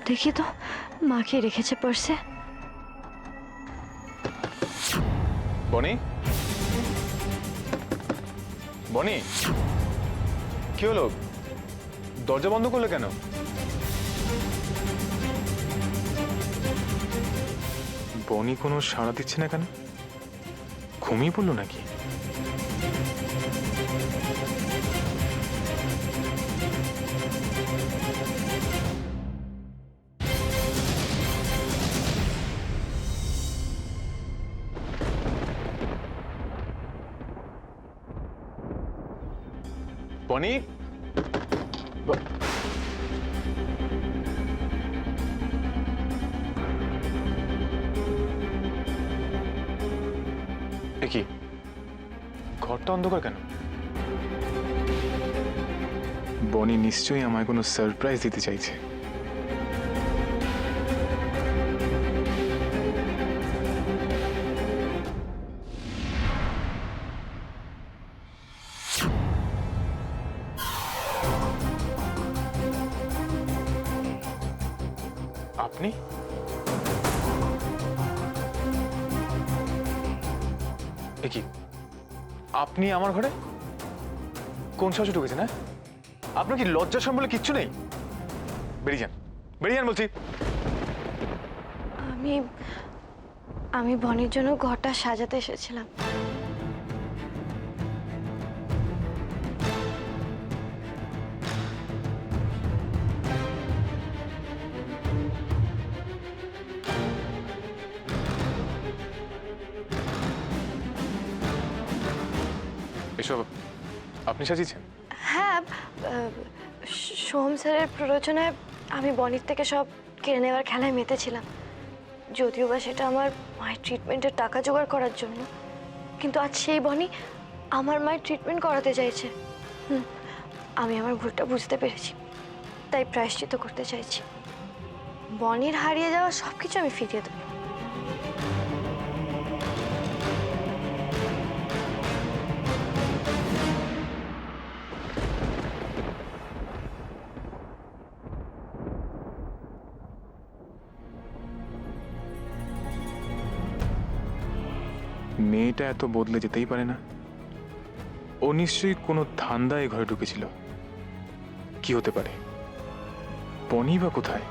দেখি তো মা কি রেখেছে পার্সে। বনি, বনি, কি হলো? দরজা বন্ধ করলে কেন? বনি কোনো সাড়া দিচ্ছে না কেন? ঘুমিয়ে পড়লো নাকি? বনি, কি ঘরটা অন্ধকার কেন? বনি নিশ্চয়ই আমায় কোনো সারপ্রাইজ দিতে চাইছে। আপনি? কি আপনি আমার ঘরে কোন সাহসে ঢুকেছেন? হ্যাঁ, আপনার কি লজ্জা সম্বলে কিচ্ছু নেই? বেরিয়ে যান, বেরিয়ে যান বলছি। আমি আমি বনির জন্য ঘরটা সাজাতে এসেছিলাম। এসব আপনি সাজিয়েছেন? হ্যাঁ, সোহম স্যারের প্ররোচনায় আমি বনির থেকে সব কেড়ে নেওয়ার খেলায় মেতেছিলাম, যদিও বা সেটা আমার মায়ের ট্রিটমেন্টের টাকা জোগাড় করার জন্য। কিন্তু আজ সেই বনি আমার মায়ের ট্রিটমেন্ট করাতে চাইছে। আমি আমার ভুলটা বুঝতে পেরেছি, তাই প্রায়শ্চিত্ত করতে চাইছি। বনির হারিয়ে যাওয়া সব কিছু আমি ফিরিয়ে দেবো। মেয়েটা এত বদলে যেতেই পারে না। ও নিশ্চয়ই কোনো ধান্দা এ ঘরে ঢুকেছিল। কি হতে পারে? বনি বা কোথায়?